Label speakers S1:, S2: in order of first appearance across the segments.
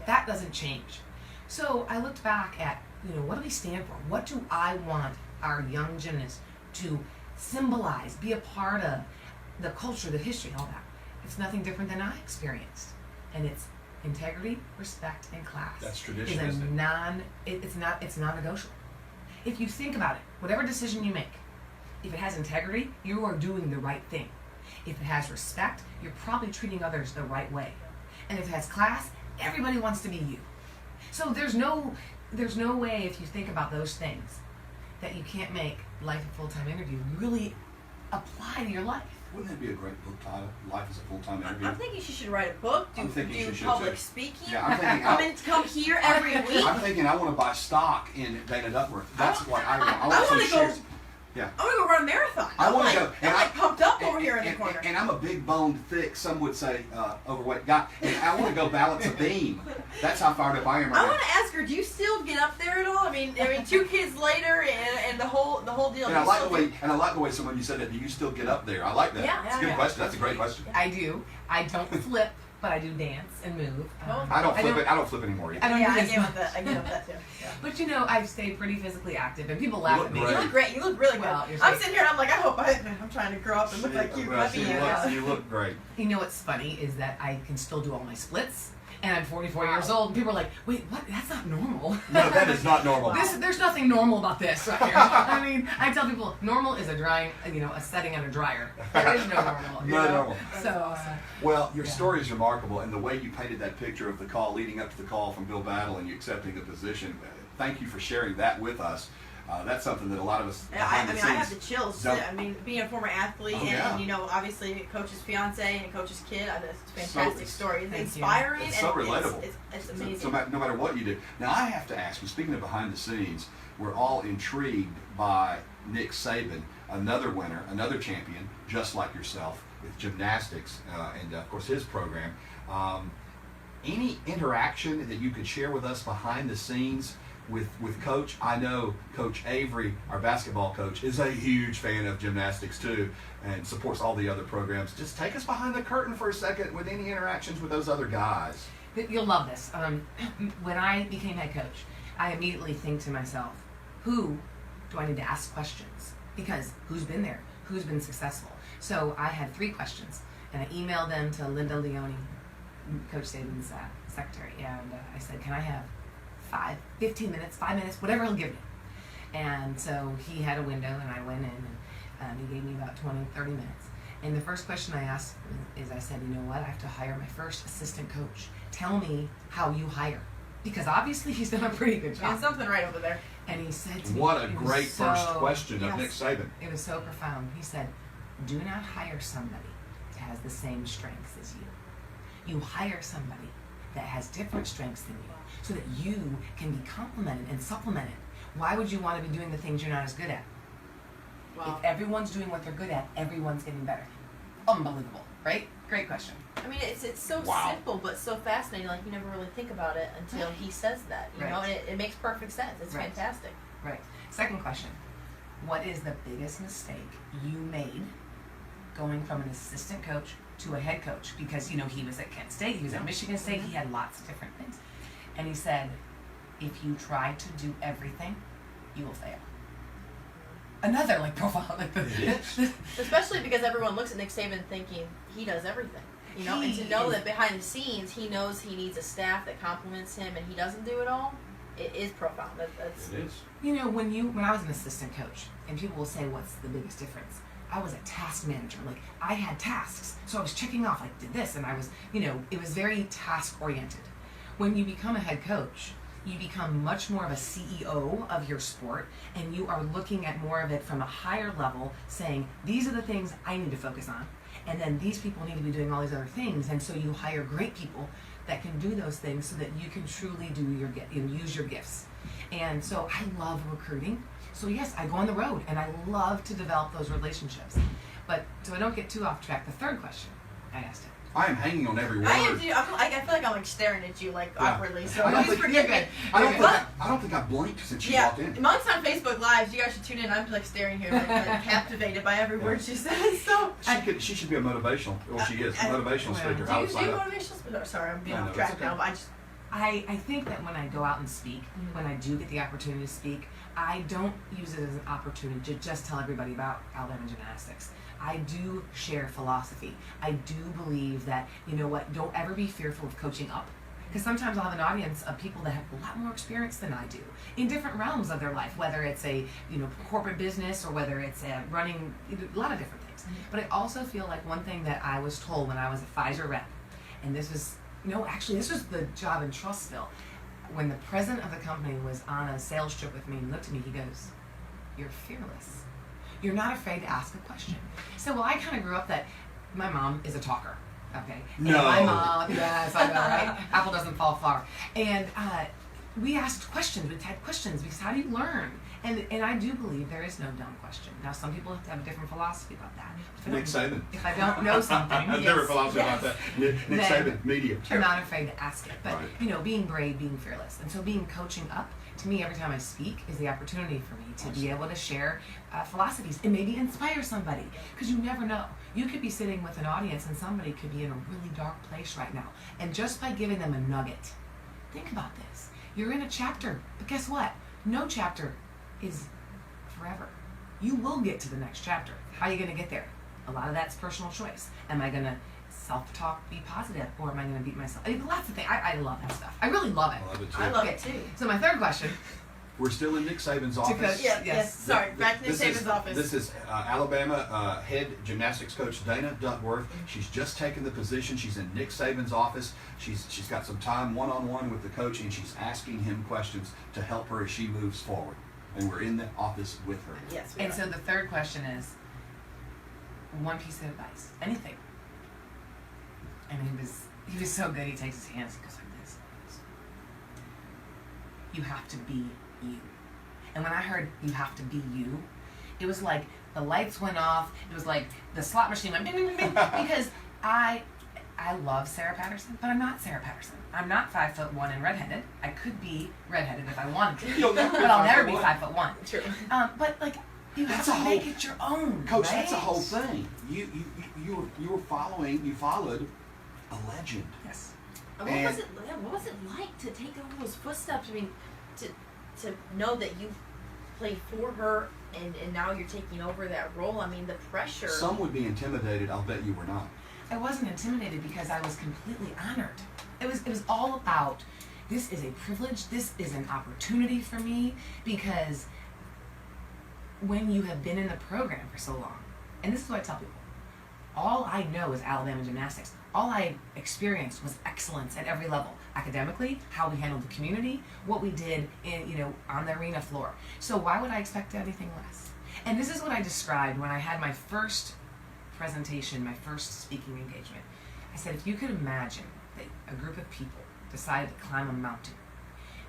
S1: That doesn't change. So I looked back at, what do we stand for? What do I want our young gymnasts to symbolize, be a part of, the culture, the history, all that. It's nothing different than I experienced. And it's integrity, respect, and class.
S2: That's tradition,
S1: is
S2: isn't it?
S1: It's non-negotiable. If you think about it, whatever decision you make, if it has integrity, you are doing the right thing. If it has respect, you're probably treating others the right way. And if it has class, everybody wants to be you. So there's no way, if you think about those things, that you can't make life a full-time interview really apply to your life.
S2: Wouldn't that be a great book title? Life as a full-time interview.
S3: I'm thinking she should write a book. Do public speaking.
S2: Yeah, I'm thinking.
S3: Come here every week.
S2: I'm thinking I want to buy stock in Dana Duckworth. That's what I want. I
S3: want
S2: some
S3: to
S2: shares.
S3: Go.
S2: Yeah.
S3: I want to go run a marathon.
S2: I want to go.
S3: I'm like pumped up over here in the corner.
S2: And I'm a big boned, thick, some would say overweight guy. And I want to go balance a beam. That's how fired up I am right now.
S3: I want to ask her, do you still get up there at all? I mean, 2 kids later, and the whole deal.
S2: And I like the way someone you said that. Do you still get up there? I like that.
S3: Yeah,
S2: It's a good question. That's a great question.
S1: I do. I don't flip, but I do dance and move.
S2: I don't flip anymore either.
S1: I
S3: get with that. I get with that too. Yeah.
S1: But I've stayed pretty physically active, and people laugh at me.
S3: You look great. You look really good.
S1: Well,
S3: I'm sitting here and I'm like, I'm trying to grow up and look like you.
S2: You look great.
S1: You know what's funny is that I can still do all my splits, and I'm 44 years old, and people are like, wait, what? That's not normal.
S2: No, that is not normal.
S1: There's nothing normal about this right here. I mean, I tell people, normal is a setting on a dryer. There is no normal.
S2: Normal.
S1: So,
S2: well, your story is remarkable, and the way you painted that picture of the call, leading up to the call from Bill Battle and you accepting the position, thank you for sharing that with us. That's something that a lot of us.
S3: I have the chills. I mean, being a former athlete and obviously coach's fiance and coach's kid. It's a fantastic story. It's inspiring.
S2: It's so relatable.
S3: It's amazing.
S2: So no matter what you do. Now I have to ask you. Speaking of behind the scenes, we're all intrigued by Nick Saban, another winner, another champion, just like yourself with gymnastics and of course his program. Any interaction that you could share with us behind the scenes with Coach? I know Coach Avery, our basketball coach, is a huge fan of gymnastics too and supports all the other programs. Just take us behind the curtain for a second with any interactions with those other guys.
S1: You'll love this. When I became head coach, I immediately think to myself, who do I need to ask questions? Because who's been there? Who's been successful? So I had 3 questions, and I emailed them to Linda Leone, Coach Saban's secretary, and I said, can I have 15 minutes, 5 minutes, whatever he'll give me. And so he had a window, and I went in, and he gave me about 20, 30 minutes. And the first question I asked is, I said, you know what, I have to hire my first assistant coach. Tell me how you hire. Because obviously he's done a pretty good job.
S3: And something right over there.
S1: And he said to me,
S2: what a great first question of Nick Saban.
S1: It was so profound. He said, do not hire somebody that has the same strengths as you. You hire somebody that has different strengths than you, so that you can be complemented and supplemented. Why would you want to be doing the things you're not as good at? Wow. If everyone's doing what they're good at, everyone's getting better. Unbelievable, right? Great question.
S3: I mean, it's so simple, but so fascinating. Like, you never really think about it until he says that. You know, and it makes perfect sense. It's fantastic.
S1: Right. Second question. What is the biggest mistake you made going from an assistant coach to a head coach? Because, he was at Kent State, he was at Michigan State, he had lots of different things. And he said, if you try to do everything, you will fail. Another profile
S3: especially because everyone looks at Nick Saban thinking he does everything. And to know that behind the scenes he knows he needs a staff that complements him and he doesn't do it all, it is profound.
S2: It is.
S1: When I was an assistant coach, and people will say, what's the biggest difference? I was a task manager. I had tasks, so I was checking off, did this, and I was, it was very task oriented. When you become a head coach, you become much more of a CEO of your sport, and you are looking at more of it from a higher level, saying, these are the things I need to focus on, and then these people need to be doing all these other things, and so you hire great people that can do those things so that you can truly use your gifts. And so I love recruiting. So yes, I go on the road, and I love to develop those relationships. But so I don't get too off track, the third question I asked him.
S2: I am hanging on every word.
S3: I am too. I feel like I'm staring at you awkwardly. So please forgive me.
S2: I don't think I blinked since you walked in.
S3: Monk's on Facebook Lives. You guys should tune in. I'm staring here, captivated by every word she says. So
S2: she should be a motivational. Well, she is motivational speaker.
S3: Do you do motivational? Sorry, I'm being off track now. But
S1: I think that when I go out and speak, when I do get the opportunity to speak, I don't use it as an opportunity to just tell everybody about Alabama gymnastics. I do share philosophy. I do believe that, you know what, don't ever be fearful of coaching up. Because sometimes I'll have an audience of people that have a lot more experience than I do in different realms of their life, whether it's a corporate business or whether it's running a lot of different things. But I also feel like one thing that I was told when I was a Pfizer rep, and this was, this was the job in Trustville, when the president of the company was on a sales trip with me and looked at me, he goes, "You're fearless. You're not afraid to ask a question." So, well, I kind of grew up that my mom is a talker. Okay.
S2: No.
S1: And my mom, yes, I know, right? Apple doesn't fall far. And we asked questions. We had questions because how do you learn? And I do believe there is no dumb question. Now, some people have a different philosophy about that.
S2: Nick Saban.
S1: If I don't know something,
S2: I've never philosophy about that. Nick Saban, media.
S1: I'm not afraid to ask it. But,
S2: Right.
S1: Being brave, being fearless. And so being coaching up, to me, every time I speak, is the opportunity for me to be able to share philosophies and maybe inspire somebody. Because you never know. You could be sitting with an audience and somebody could be in a really dark place right now. And just by giving them a nugget, think about this. You're in a chapter, but guess what? No chapter is forever. You will get to the next chapter. How are you going to get there? A lot of that's personal choice. Am I going to self-talk, be positive, or am I going to beat myself? I mean, lots of things. I love that stuff. I really love it.
S2: I love it too.
S3: I love it too.
S1: So my third question.
S2: We're still in Nick Saban's office.
S3: Yes. Sorry, back to Nick Saban's office.
S2: This is Alabama head gymnastics coach Dana Duckworth. She's just taken the position. She's in Nick Saban's office. She's got some time one-on-one with the coach, and she's asking him questions to help her as she moves forward. And we're in the office with her.
S3: Yes.
S1: And so the third question is one piece of advice, anything. And he was so good. He takes his hands and goes like this. You have to be you. And when I heard you have to be you, it was like the lights went off. It was like the slot machine went bing, bing, bing, bing. Because I love Sarah Patterson, but I'm not Sarah Patterson. I'm not 5'1" and redheaded. I could be redheaded if I wanted to, but I'll never be 5'1".
S3: True.
S1: But like you have to make it your own,
S2: Coach,
S1: right?
S2: that's the whole thing. You followed a legend.
S1: Yes.
S3: What was it like to take all those footsteps? I mean, to know that you played for her and now you're taking over that role. I mean, the pressure.
S2: Some would be intimidated. I'll bet you were not.
S1: I wasn't intimidated because I was completely honored. It was all about, this is a privilege, this is an opportunity for me, because when you have been in the program for so long, and this is what I tell people, all I know is Alabama gymnastics. All I experienced was excellence at every level. Academically, how we handled the community, what we did on the arena floor. So why would I expect anything less? And this is what I described when I had my first presentation, my first speaking engagement. I said, if you could imagine that a group of people decided to climb a mountain,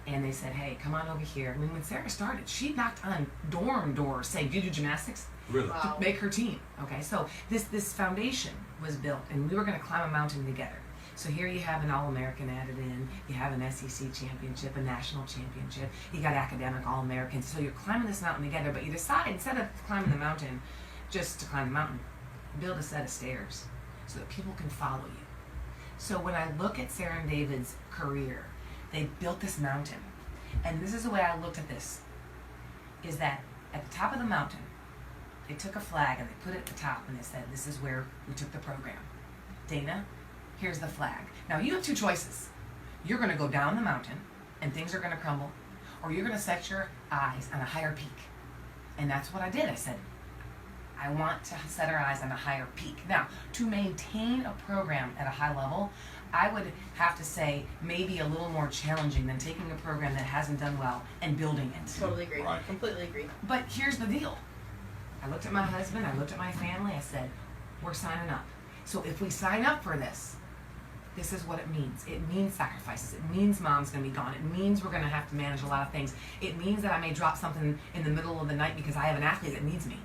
S1: and they said, hey, come on over here. I mean, when Sarah started, she knocked on dorm doors saying, do you do gymnastics?
S2: Really?
S3: Wow.
S1: To make her team. Okay, so this foundation was built, and we were going to climb a mountain together. So here you have an All-American added in, you have an SEC championship, a national championship, you got academic All-Americans. So you're climbing this mountain together, but you decide, instead of climbing the mountain just to climb the mountain, build a set of stairs so that people can follow you. So when I look at Sarah and David's career, they built this mountain. And this is the way I looked at this, is that at the top of the mountain, they took a flag and they put it at the top and they said, this is where we took the program. Dana, here's the flag. Now you have two choices. You're going to go down the mountain and things are going to crumble, or you're going to set your eyes on a higher peak. And that's what I did. I said, I want to set our eyes on a higher peak. Now, to maintain a program at a high level, I would have to say maybe a little more challenging than taking a program that hasn't done well and building it.
S3: Totally agree.
S2: Right.
S3: Completely agree.
S1: But here's the deal. I looked at my husband, I looked at my family, I said, we're signing up. So if we sign up for this, this is what it means. It means sacrifices. It means mom's going to be gone. It means we're going to have to manage a lot of things. It means that I may drop something in the middle of the night because I have an athlete that needs me.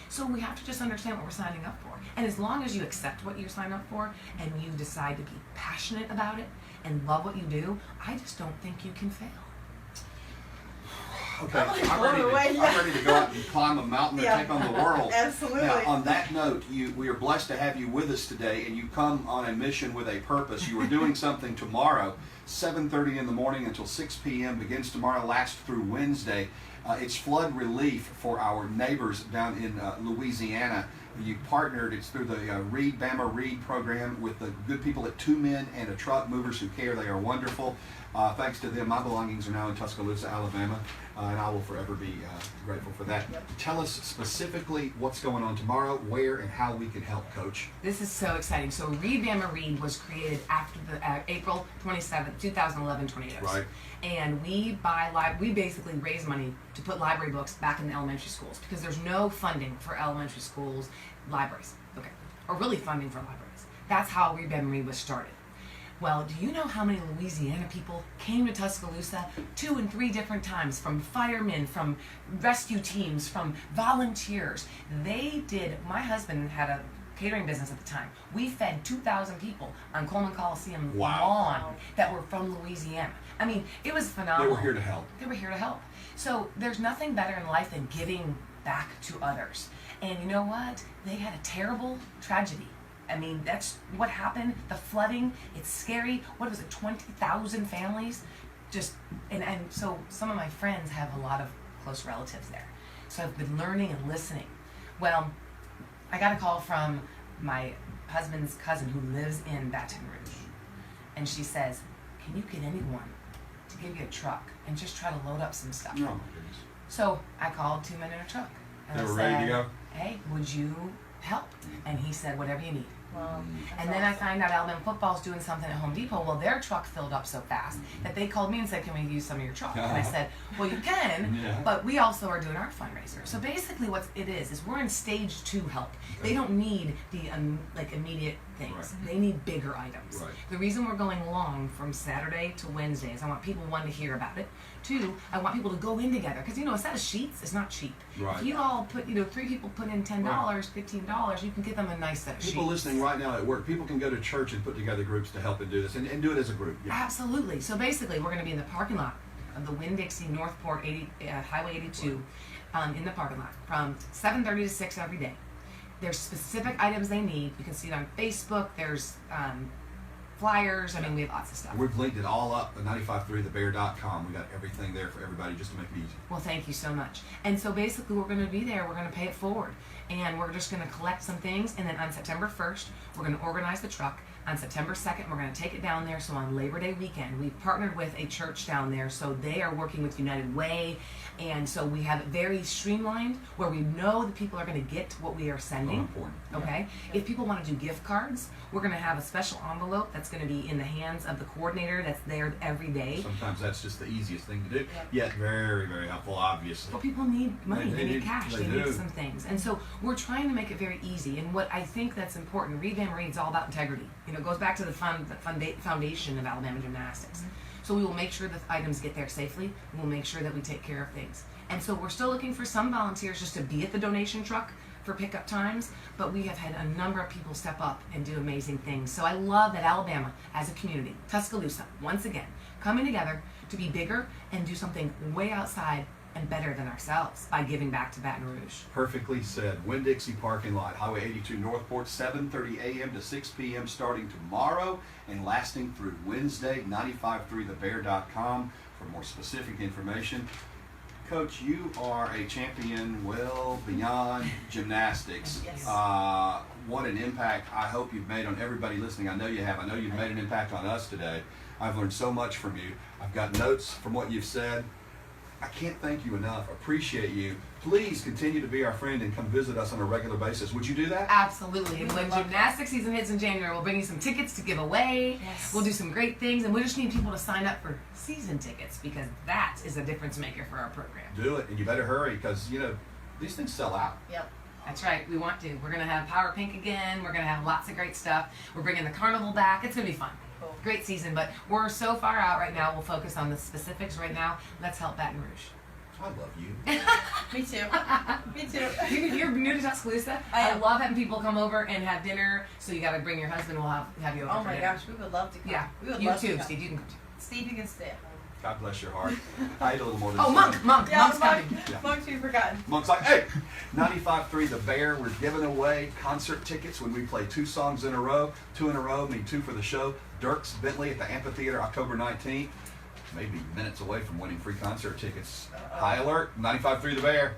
S1: So we have to just understand what we're signing up for. And as long as you accept what you sign up for and you decide to be passionate about it and love what you do, I just don't think you can fail.
S2: Okay,
S3: I'm
S2: I'm ready to go out and climb a mountain and take on the world.
S3: Absolutely.
S2: Now, on that note, we are blessed to have you with us today, and you come on a mission with a purpose. You are doing something tomorrow, 7:30 in the morning until 6 p.m. begins tomorrow, lasts through Wednesday. It's flood relief for our neighbors down in Louisiana. You partnered, it's through the Bama Reed program with the good people at 2 Men and a Truck, Movers Who Care. They are wonderful. Thanks to them, my belongings are now in Tuscaloosa, Alabama, and I will forever be grateful for that.
S3: Yep.
S2: Tell us specifically what's going on tomorrow, where, and how we can help, Coach.
S1: This is so exciting. So Bama Reed was created after the April 27th, 2011 tornadoes.
S2: Right.
S1: And we basically raise money to put library books back in the elementary schools because there's no funding for elementary schools libraries. Okay. Or really funding for libraries. That's how Bama Reed was started. Well, do you know how many Louisiana people came to Tuscaloosa 2 and 3 different times, from firemen, from rescue teams, from volunteers? My husband had a catering business at the time. We fed 2,000 people on Coleman Coliseum lawn that were from Louisiana. I mean, it was phenomenal.
S2: They were here to help.
S1: They were here to help. So there's nothing better in life than giving back to others. And you know what? They had a terrible tragedy. I mean, that's what happened. The flooding, it's scary. What was it, 20,000 families? And so some of my friends have a lot of close relatives there. So I've been learning and listening. Well, I got a call from my husband's cousin who lives in Baton Rouge. And she says, can you get anyone to give you a truck and just try to load up some stuff?
S2: Oh, my goodness.
S1: So I called 2 Men in a Truck. And
S2: They
S1: I
S2: were
S1: said,
S2: ready to go?
S1: hey, would you help? And he said, whatever you need.
S3: Wow,
S1: And then I find out Alabama football's doing something at Home Depot. Well, their truck filled up so fast that they called me and said, can we use some of your truck? And I said, well, you can, but we also are doing our fundraiser. So basically what it is we're in stage 2 help.
S2: Okay.
S1: They don't need the immediate things.
S2: Right.
S1: They need bigger items.
S2: Right.
S1: The reason we're going long from Saturday to Wednesday is I want people, 1, to hear about it. 2, I want people to go in together. Because, a set of sheets is not cheap.
S2: Right.
S1: If you all put, 3 people put in $10, $15, you can get them a nice set of sheets.
S2: People listening right now at work, people can go to church and put together groups to help and do this, and do it as a group. Yeah.
S1: Absolutely. So basically, we're going to be in the parking lot of the Winn-Dixie Northport Highway 82 in the parking lot from 7:30 to 6 every day. There's specific items they need. You can see it on Facebook. There's flyers. I mean, we have lots of stuff.
S2: We've linked it all up at 953thebear.com. We got everything there for everybody just to make it easy.
S1: Well, thank you so much. And so basically, we're going to be there. We're going to pay it forward. And we're just going to collect some things. And then on September 1st, we're going to organize the truck. On September 2nd, we're going to take it down there. So on Labor Day weekend, we've partnered with a church down there. So they are working with United Way. And so we have it very streamlined where we know that people are going to get what we are sending.
S2: Important.
S1: Okay? If people want to do gift cards, we're going to have a special envelope that's going to be in the hands of the coordinator that's there every day.
S2: Sometimes that's just the easiest thing to do.
S3: Yep.
S2: Yet very, very helpful, obviously.
S1: Well, people need money. They need cash.
S2: They
S1: They need
S2: do.
S1: some things. And so we're trying to make it very easy. And what I think that's important, Bama Reed's all about integrity. It goes back to the foundation of Alabama gymnastics.
S3: Mm-hmm.
S1: So we will make sure that items get there safely. We'll make sure that we take care of things. And so we're still looking for some volunteers just to be at the donation truck for pickup times, but we have had a number of people step up and do amazing things. So I love that Alabama, as a community, Tuscaloosa, once again, coming together to be bigger and do something way outside and better than ourselves by giving back to Baton Rouge.
S2: Perfectly said. Winn-Dixie parking lot, Highway 82 Northport, 7:30 a.m. to 6 p.m. starting tomorrow and lasting through Wednesday. 953thebear.com for more specific information. Coach, you are a champion well beyond gymnastics.
S3: Yes.
S2: What an impact I hope you've made on everybody listening. I know you have. I know you've made an impact on us today. I've learned so much from you. I've got notes from what you've said. I can't thank you enough. Appreciate you. Please continue to be our friend and come visit us on a regular basis. Would you do that?
S1: Absolutely. And when gymnastics season hits in January, we'll bring you some tickets to give away.
S3: Yes.
S1: We'll do some great things, and we just need people to sign up for season tickets because that is a difference maker for our program.
S2: Do it, and you better hurry because, these things sell out.
S3: Yep.
S1: That's right. We want to. We're going to have Power Pink again. We're going to have lots of great stuff. We're bringing the carnival back. It's going to be fun.
S3: Cool.
S1: Great season, but we're so far out right now. We'll focus on the specifics right now. Let's help Baton Rouge.
S2: I love you.
S3: Me too. Me too.
S1: You're new to Tuscaloosa.
S3: I
S1: I
S3: am.
S1: love having people come over and have dinner. So you got to bring your husband. We'll have you over
S3: Oh
S1: for
S3: my
S1: dinner.
S3: gosh, we would love to come.
S1: Yeah.
S3: We would
S1: You
S3: love
S1: too,
S3: to come.
S1: Steve. You can come too.
S3: Steve, you can stay at home.
S2: God bless your heart. I ate a little more than
S1: Oh,
S2: some.
S1: Monk's coming.
S2: Yeah.
S3: Monk's you've forgotten.
S2: Monk's like, hey, 95.3 The Bear, we're giving away concert tickets when we play 2 songs in a row. 2 in a row, mean 2 for the show. Dirks Bentley at the Amphitheater, October 19th. Maybe minutes away from winning free concert tickets. High alert, 95.3 The Bear.